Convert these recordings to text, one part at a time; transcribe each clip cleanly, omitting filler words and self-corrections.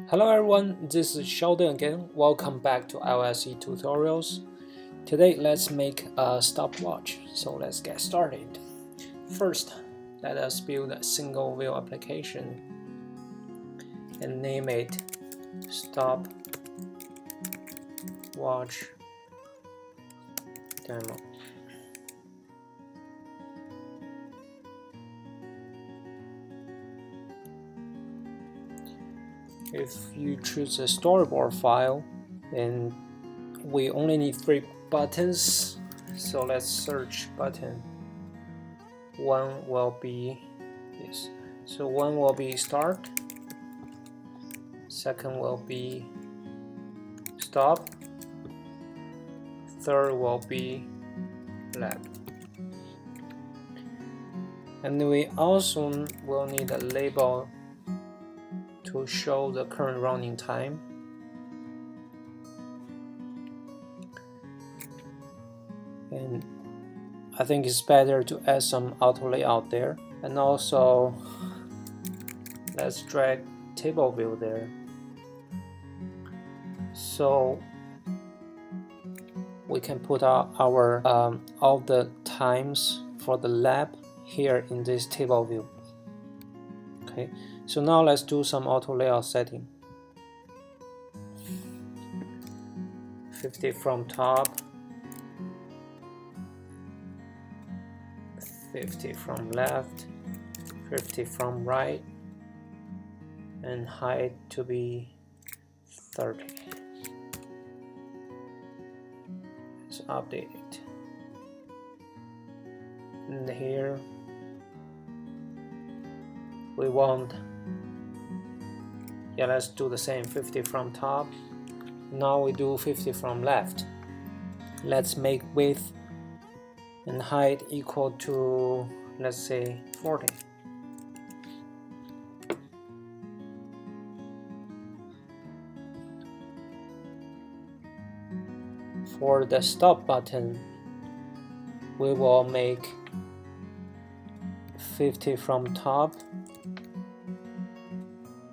Hello everyone, this is Sheldon again. Welcome back to iOS tutorials. Today let's make a stopwatch, so let's get started. First, let us build a single view application and name it stopwatch demo. If you choose a storyboard file, then we only need 3 buttons, so let's search button. One will be this. So one will be start, second will be stop, third will be lab. And we also will need a label to show the current running time. And I think it's better to add some auto layout there. And also, let's drag table view there. So we can put our all the times for the lab here in this table view. Okay, so now let's do some auto layout setting. 50 from top, 50 from left, 50 from right, and height to be 30. Let's update it. And here we want, let's do the same, 50 from top. Now we do 50 from left. Let's make width and height equal to, let's say, 40. For the stop button, we will make 50 from top,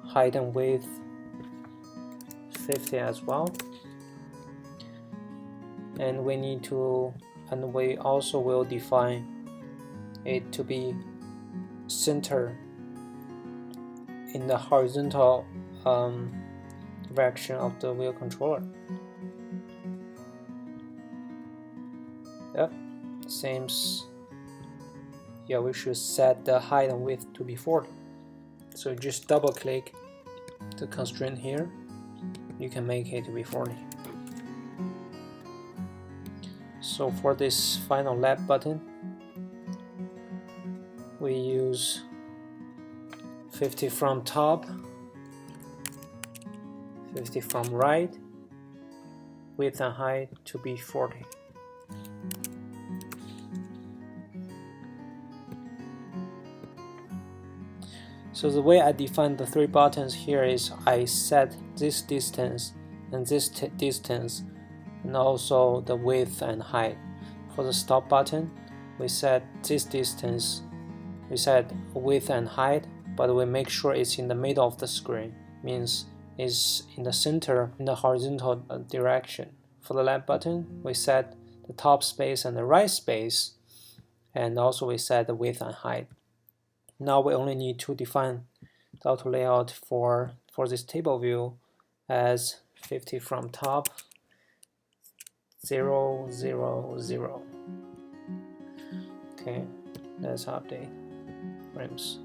height and width 50 as well, and we also will define it to be center in the horizontal direction of the wheel controller. Yep, seems we should set the height and width to be 40. So just double click the constraint here, you can make it to be 40. So for this final lab button, we use 50 from top, 50 from right, width and height to be 40. So the way I define the 3 buttons here is I set this distance and this distance, and also the width and height. For the stop button, we set this distance, we set width and height, but we make sure it's in the middle of the screen, means it's in the center in the horizontal direction. For the left button, we set the top space and the right space, and also we set the width and height. Now we only need to define the auto layout for this table view as 50 from top, 0, 0, 0. Okay, let's update frames.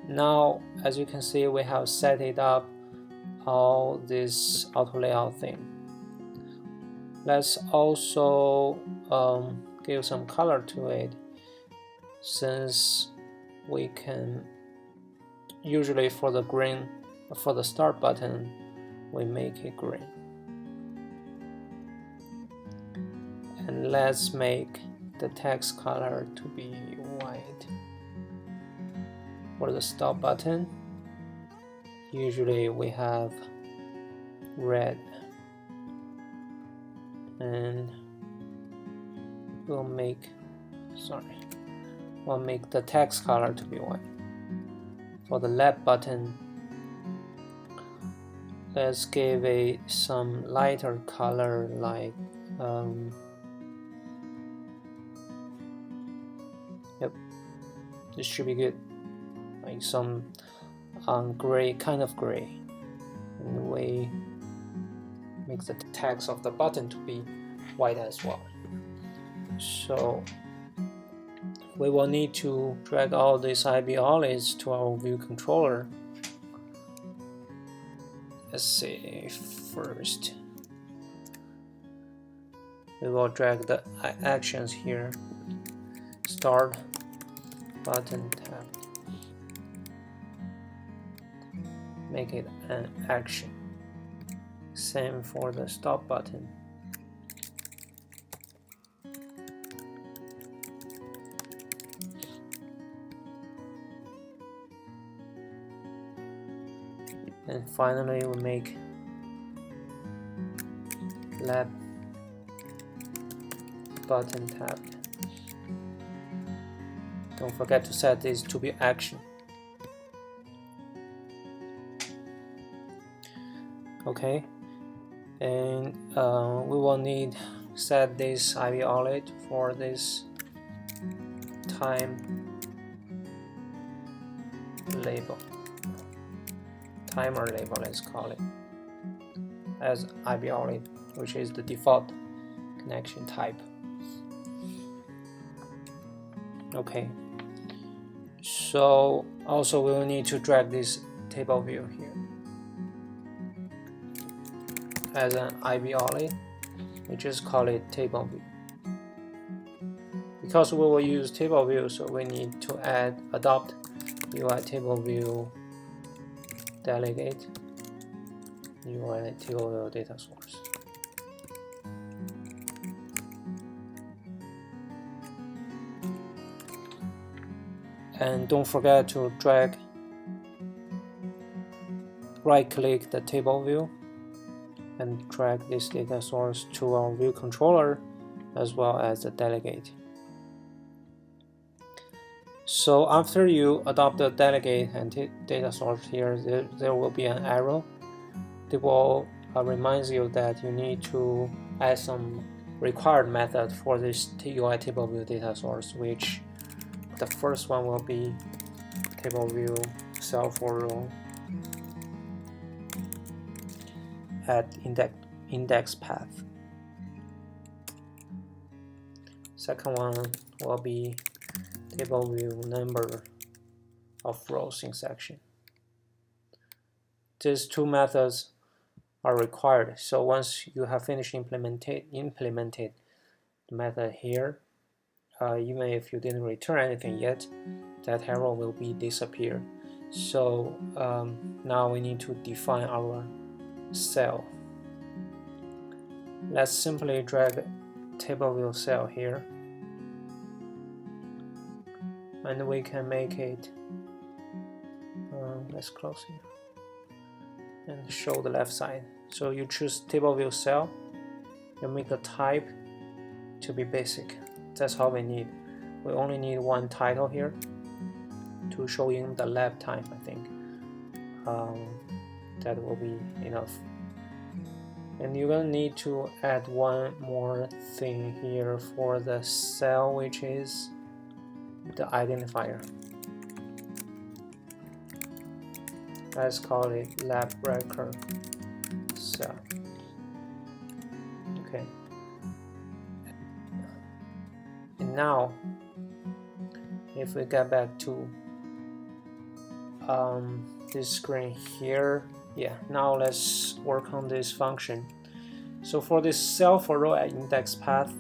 Now, as you can see, we have set it up all this auto layout thing. Let's also give some color to it, since we can usually for the start button we make it green. And let's make the text color to be white. For the stop button, usually we have red, and we'll make the text color to be white. For the left button, let's give it some lighter color, like yep, this should be good, like some gray, kind of gray, and we make the text of the button to be white as well. So we will need to drag all these IBLs to our view controller. Let's see, first we will drag the actions here. Start button tab. Make it an action. Same for the stop button. And finally we make left button tab. Don't forget to set this to be action. Okay, and we will need set this IV outlet for this time label, timer label, let's call it, as IV outlet, which is the default connection type. Okay, so also we will need to drag this table view here as an IV outlet. We just call it table view. Because we will use table view, so we need to adopt UI table view delegate UI table view data source. And don't forget to drag, right-click the table view and drag this data source to our view controller as well as the delegate. So after you adopt the delegate and data source here, there will be an arrow. It will remind you that you need to add some required method for this UI table view data source, which the first one will be table view cell for row at index path. Second one will be table view number of rows in section. These two methods are required. So once you have finished implemented the method here, even if you didn't return anything yet, that arrow will be disappear. So now we need to define our cell. Let's simply drag table view cell here, and we can make it, let's close here and show the left side. So you choose table view cell, you make the type to be basic. That's all we need. We only need one title here to show in the lab time, I think. That will be enough. And you're gonna need to add one more thing here for the cell, which is the identifier. Let's call it lab record cell. Okay. And now, if we get back to this screen here, yeah, now let's work on this function. So for this cell for row at index path,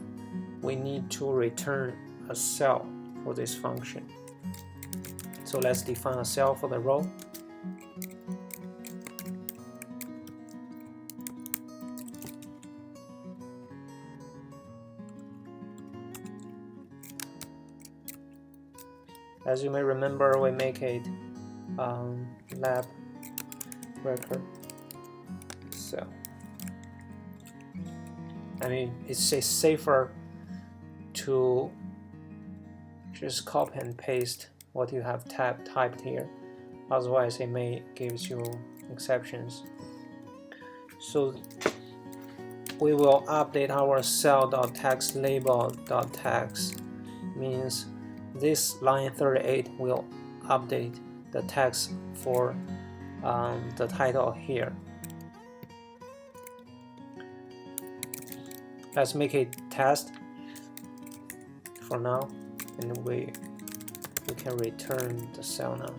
we need to return a cell for this function. So let's define a cell for the row. As you may remember, we make it lab record cell. I mean, it's safer to just copy and paste what you have typed here. Otherwise, it may give you exceptions. So we will update our cell.text label.text, means this line 38 will update the text for the title here. Let's make a test for now, and we can return the cell now.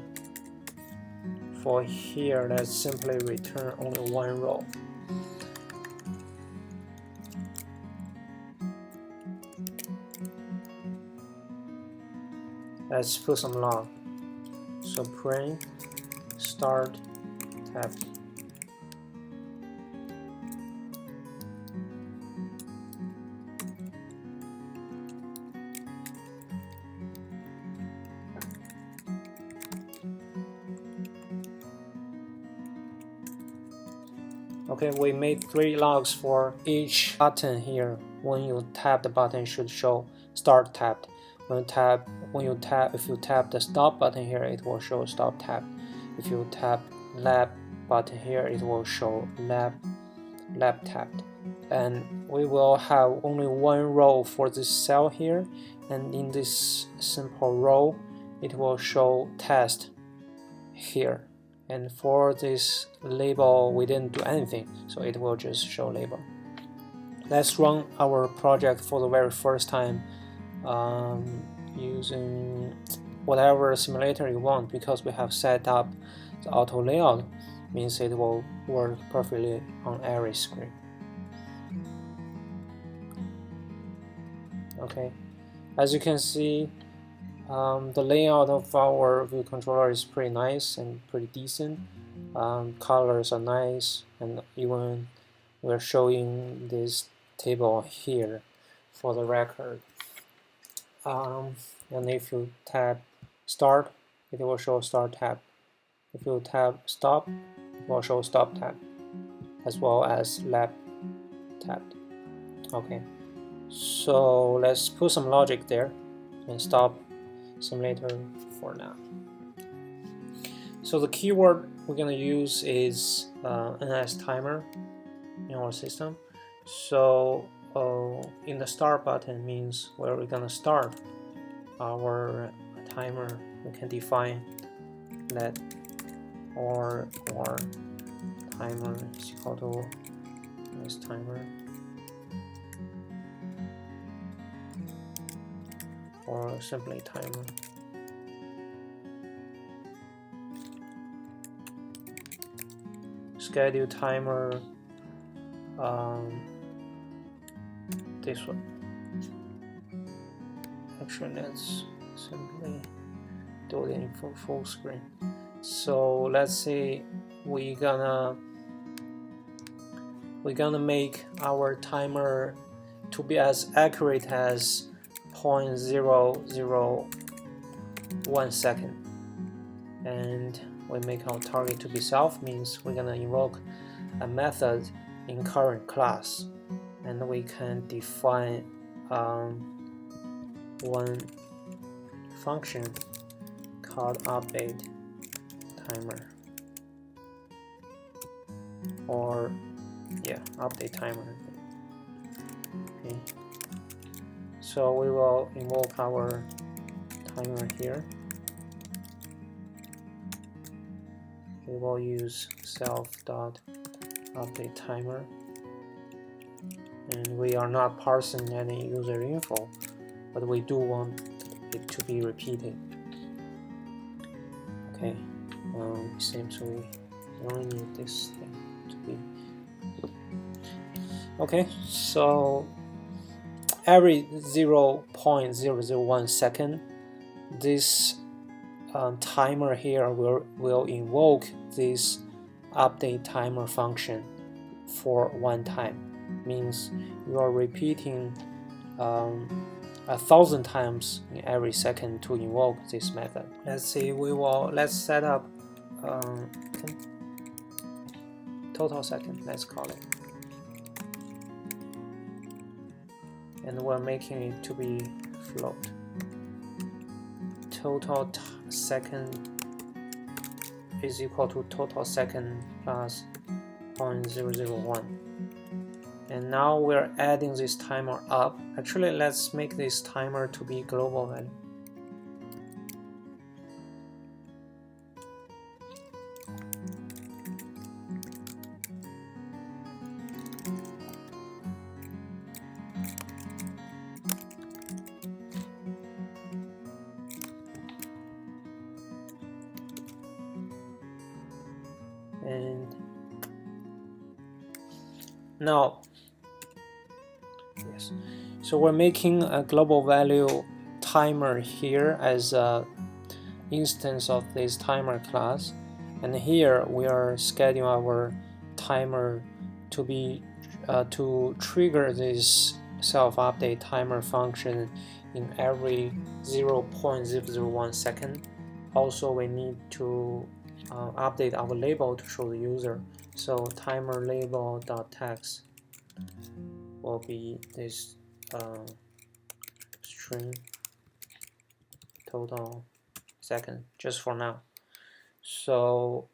For here, let's simply return only one row. Let's put some log. So print start tab. Okay, we made 3 logs for each button here. When you tap the button, it should show start tapped. If you tap the stop button here, it will show stop tapped. If you tap lab button here, it will show lab tapped. And we will have only one row for this cell here, and in this simple row, it will show test here. And for this label, we didn't do anything, so it will just show label. Let's run our project for the very first time using whatever simulator you want, because we have set up the auto layout, means it will work perfectly on every screen. Okay, as you can see, the layout of our view controller is pretty nice and pretty decent. Colors are nice, and even we're showing this table here for the record. And if you tap start, it will show start tab. If you tap stop, it will show stop tab, as well as lab tab. Okay, so let's put some logic there and stop simulator for now. So the keyword we're going to use is NS timer in our system. So in the start button means where we're going to start our timer. We can define let or timer is equal to NS timer, or simply timer. Schedule timer, this one. Actually, let's simply do it in full screen. So let's say we're gonna make our timer to be as accurate as 0.001 second, and we make our target to be self, means we're gonna invoke a method in current class, and we can define one function called update timer, or update timer. Okay, so we will invoke our timer here. We will use self.update timer, and we are not parsing any user info, but we do want it to be repeated. Okay, seems we only need this thing to be. Okay, so every 0.001 second, this timer here will invoke this update timer function for one time. Means you are repeating 1,000 times in every second to invoke this method. Let's see, let's set up total second, let's call it, and we're making it to be float. Total second is equal to total second plus 0.001. And now we're adding this timer up. Actually, let's make this timer to be global value. And now, yes, so we're making a global value timer here as a instance of this timer class, and here we are scheduling our timer to be to trigger this self-update timer function in every 0.001 second. Also, we need to update our label to show the user. So timer label.text will be this string total second, just for now. So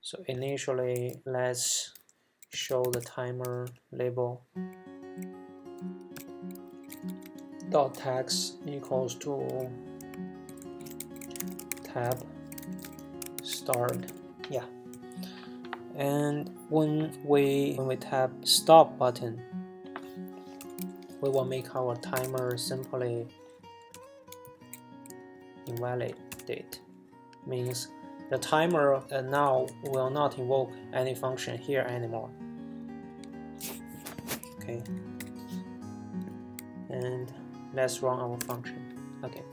so initially, let's show the timer label dot text equals to tab start. Yeah, and when we tap stop button, we will make our timer simply invalidate. Means the timer now will not invoke any function here anymore. Okay, and let's run our function. Okay.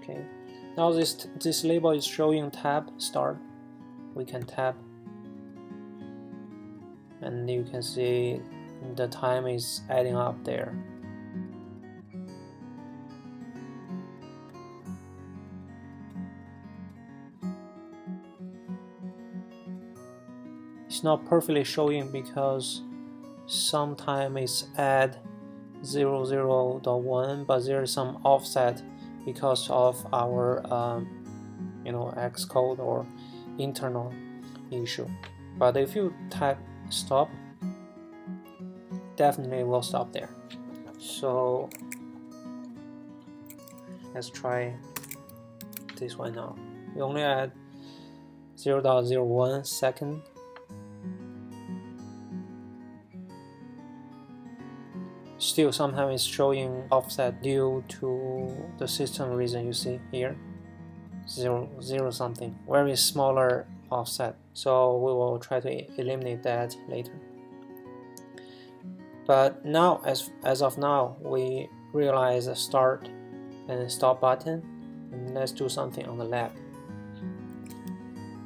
Okay, now this label is showing tab start. We can tap, and you can see the time is adding up there. It's not perfectly showing because sometimes it's add 00.1, but there is some offset because of our Xcode or internal issue. But if you type stop, definitely will stop there. So let's try this one now. We only add 0.01 second. Still, sometimes it's showing offset due to the system reason. You see here, 0 something, very smaller offset. So we will try to eliminate that later. But now, as of now, we realize a start and stop button, and let's do something on the lab.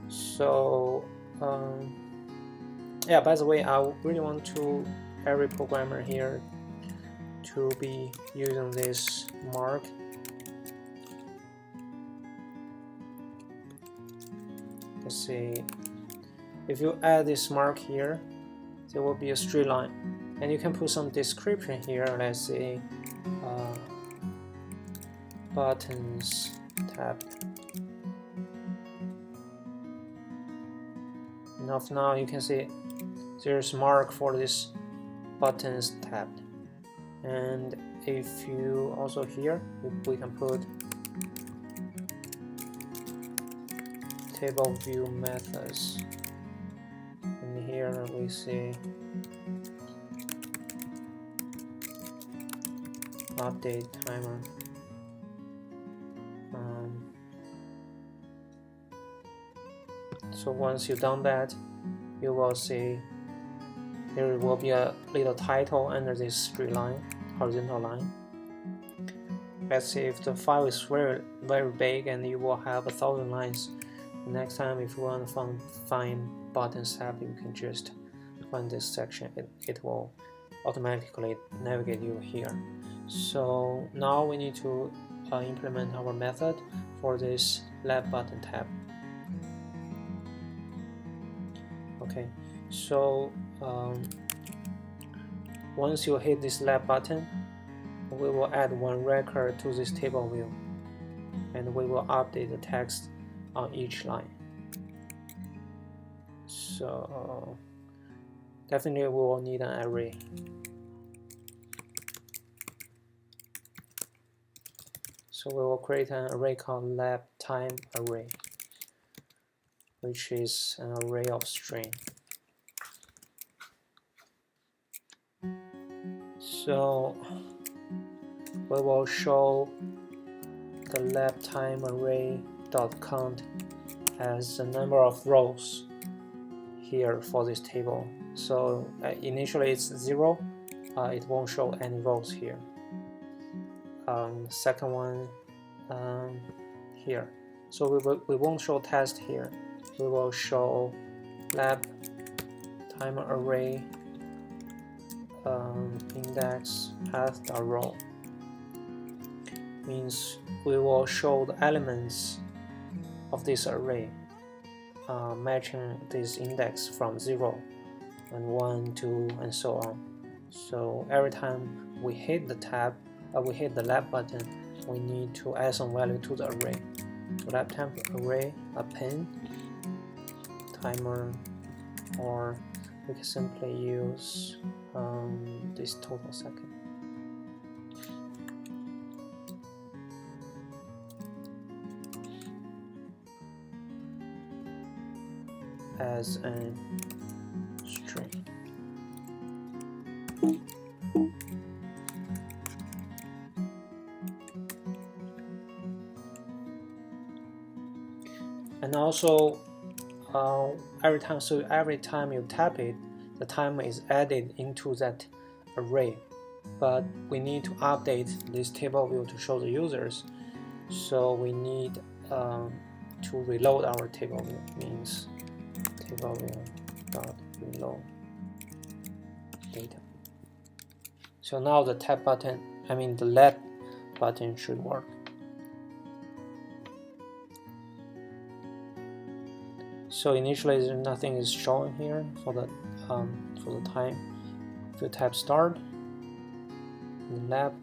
So yeah, by the way, I really want to every programmer here to be using this mark. Let's see, if you add this mark here, there will be a straight line, and you can put some description here. Let's say buttons tab. Now you can see there's mark for this buttons tabbed. And if you also here, we can put table view methods, and here we see update timer. So once you've done that, you will see there will be a little title under this straight line, horizontal line. Let's see if the file is very big and you will have 1,000 lines. Next time, if you want to find buttons tab, you can just find this section. It will automatically navigate you here. So now we need to implement our method for this left button tab. Okay, so once you hit this left button, we will add one record to this table view, and we will update the text on each line. So definitely we will need an array. So we will create an array called lab time array, which is an array of string. So we will show the lab time array dot count as the number of rows here for this table. So initially it's 0, it won't show any rows here. Second one here, so we won't show test here. We will show lab time array index path.row. Means we will show the elements of this array matching this index from 0 and 1, 2, and so on. So every time we hit the tab, we hit the lab button, we need to add some value to the array. So lab time array append timer, or we can simply use this total second. As a string. And also every time you tap it, the timer is added into that array. But we need to update this table view to show the users, so we need to reload our table view. Means table view dot reload data. So now the tab button, the lab button should work. So initially nothing is shown here for the time. If you tap start, the lab,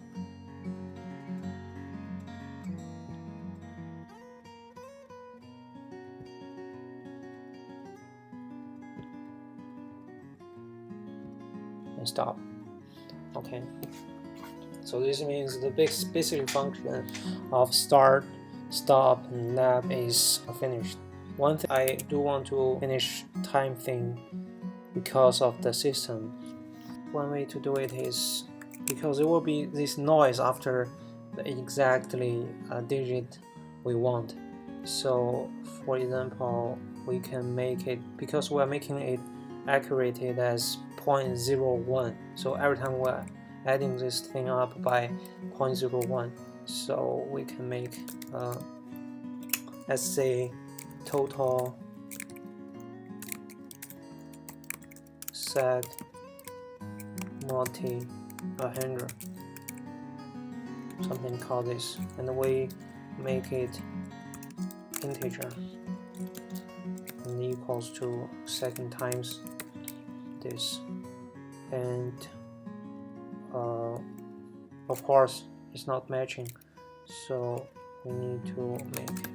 and stop. Okay. So this means the basic function of start, stop, and lab is finished. One thing I do want to finish time thing because of the system. One way to do it is because there will be this noise after the exactly digit we want. So for example, we can make it, because we are making it accurate as 0.01. So every time we're adding this thing up by 0.01, so we can make let's say total set multi 100, something called this, and we make it integer and equals to second times this, and of course it's not matching, so we need to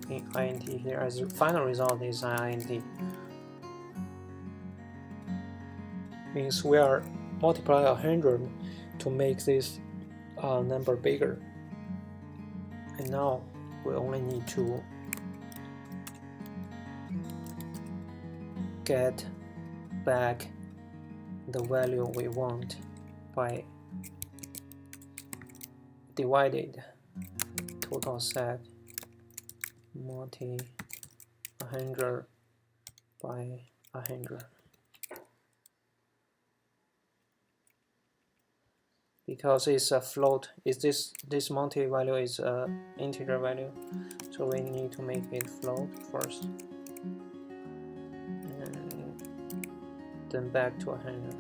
make int here as the final result is an int. Means we are multiplying 100 to make this number bigger, and now we only need to get back the value we want by divided total set multi 100 by 100. Because it's a float, this multi value is a integer value, so we need to make it float first, and then back to 100.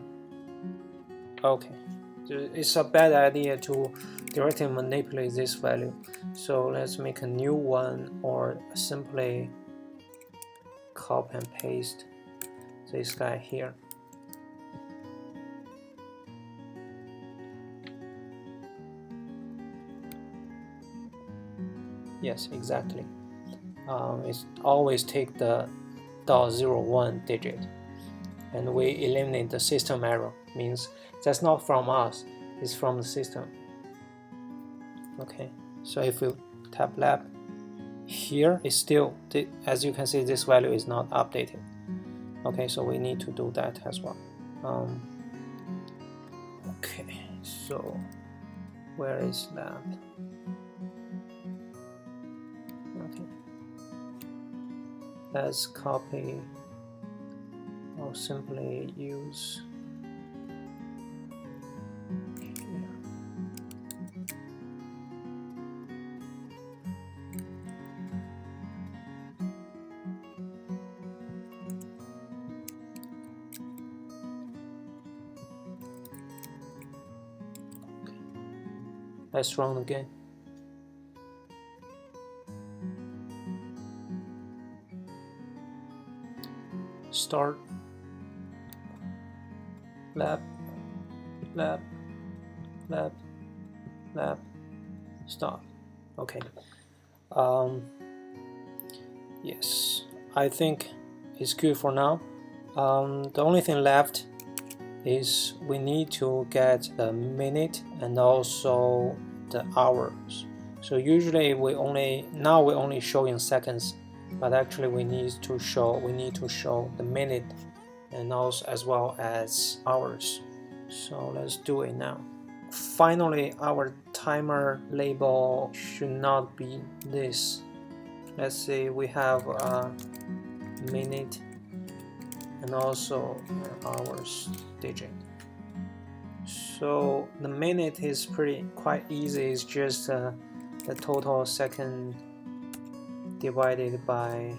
Okay, it's a bad idea to directly manipulate this value, so let's make a new one, or simply copy and paste this guy here. Yes, exactly. it always take the .01 digit, and we eliminate the system error. Means that's not from us, it's from the system. Okay, so if you tap lab, here is still, as you can see, this value is not updated. Okay, so we need to do that as well. Okay, so where is lab? Okay, let's copy or simply use here. Let's run again. Start, lab, lab, lab, lab, stop. Okay. Yes, I think it's good for now. The only thing left is we need to get the minute and also the hours. So usually we only show in seconds, but actually we need to show the minute and also as well as hours. So let's do it now. Finally, our timer label should not be this. Let's say we have a minute and also an hours digit. So the minute is quite easy. It's just the total second divided by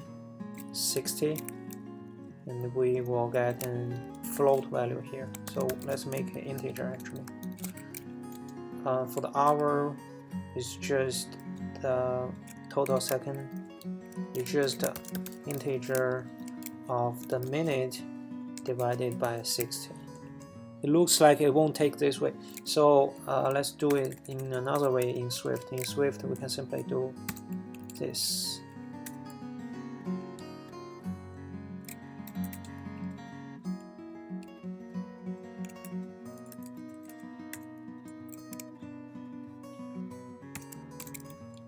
60, and we will get a float value here. So let's make an integer actually. For the hour, it's just the total second. It's just the integer of the minute divided by 60. It looks like it won't take this way, so let's do it in another way in Swift. In Swift, we can simply do this.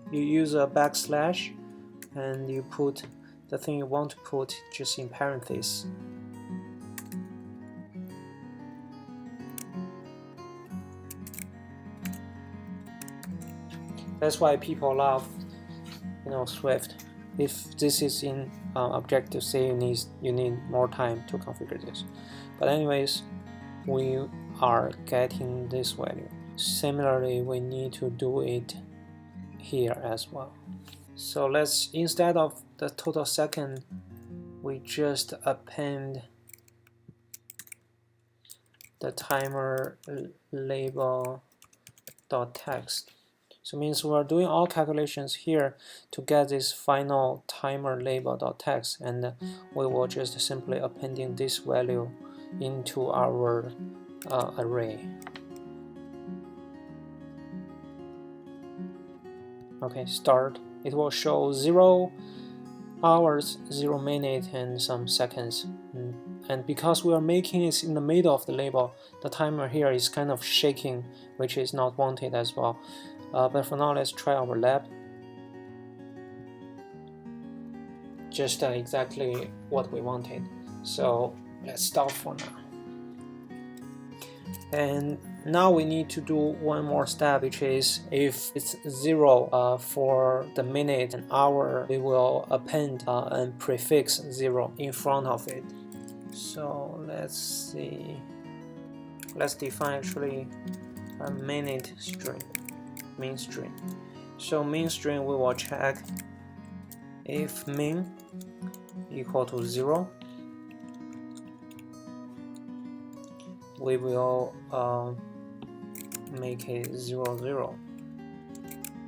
You use a backslash and you put the thing you want to put just in parentheses. That's why people love, Swift. If this is in Objective-C, you need more time to configure this. But anyways, we are getting this value. Similarly, we need to do it here as well. So let's, instead of the total second, we just append the timer label dot text. So it means we're doing all calculations here to get this final timer label dot text, and we will just simply appending this value into our array. Okay, start. It will show 0 hours, 0 minute, and some seconds. And because we are making it in the middle of the label, the timer here is kind of shaking, which is not wanted as well. But for now, let's try our lab. Just exactly what we wanted. So let's stop for now. And now we need to do one more step, which is if it's 0 for the minute and hour, we will append and prefix 0 in front of it. So let's see. Let's define actually a minute string, min string. So min string, we will check if min equal to 0. We will make it 0, 0.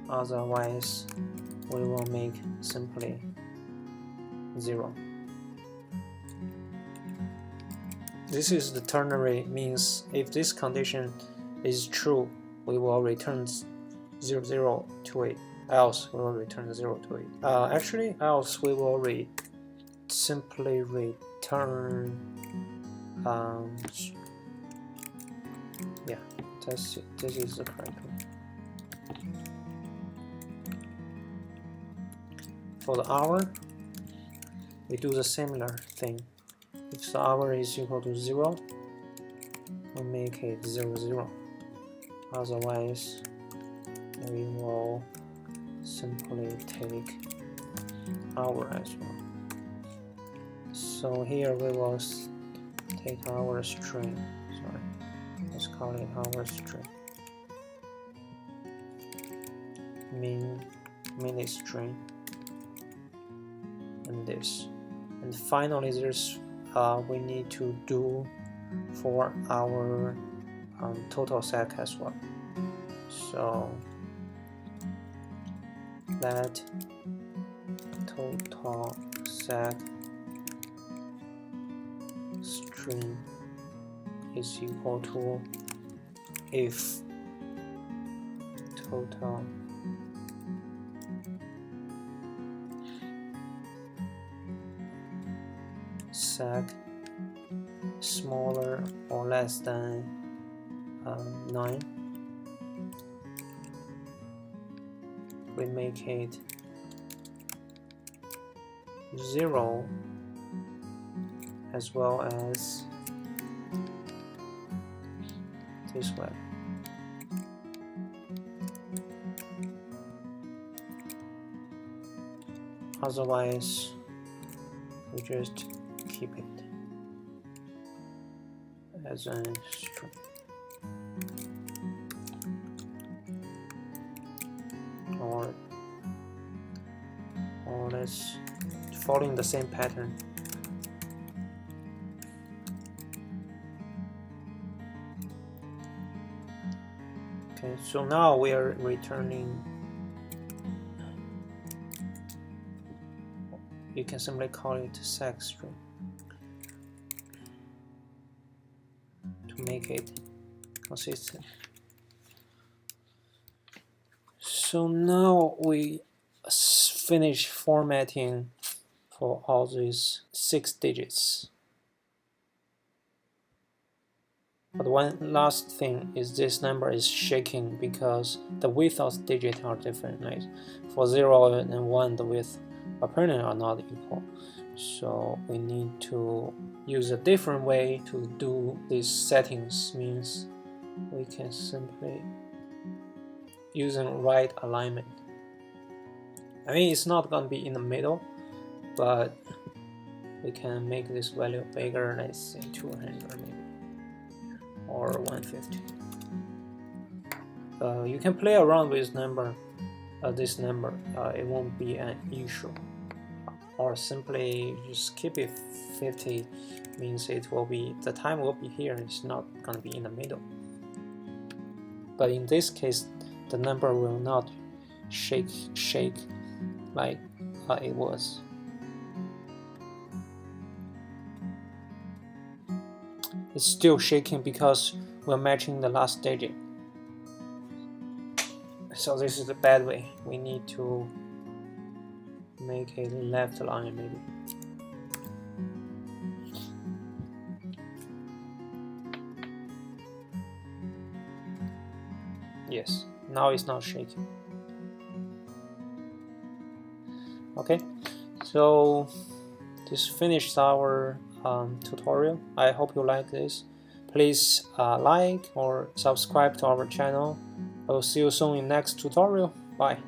Otherwise, we will make simply 0. This is the ternary, means if this condition is true, we will return 0, 0 to it. else we will return 0 to it. Actually, else we will simply return yeah, this is the correct one. For the hour, we do the similar thing. If the hour is equal to 0, we make it 0, 0. Otherwise, we will simply take hour as well. So here we will take our string. Sorry, let's call it our string. Minute string. And this, and finally there's we need to do for our total sec as well. So let total sec string is equal to if total sec smaller or less than 9, we make it 0 as well as this way. Otherwise, we just keep it as a string. Or let's following the same pattern. Okay, so now we are returning. You can simply call it sec string to make it consistent. So now we finish formatting for all these 6 digits. But one last thing is this number is shaking because the width of the digits are different. Right? For 0 and 1, the width apparently are not equal. So we need to use a different way to do these settings. Means we can simply using right alignment. I mean, it's not going to be in the middle, but we can make this value bigger, let's say 200 maybe, or 150. You can play around with this number, it won't be an issue. Or simply just keep it 50, means it will be, the time will be here, it's not going to be in the middle. But in this case, the number will not shake like it was. It's still shaking because we're matching the last digit. So this is the bad way. We need to make a left line maybe. Yes, now it's not shaking. Okay, so this finished our tutorial. I hope you like this. Please like or subscribe to our channel. I will see you soon in next tutorial. Bye.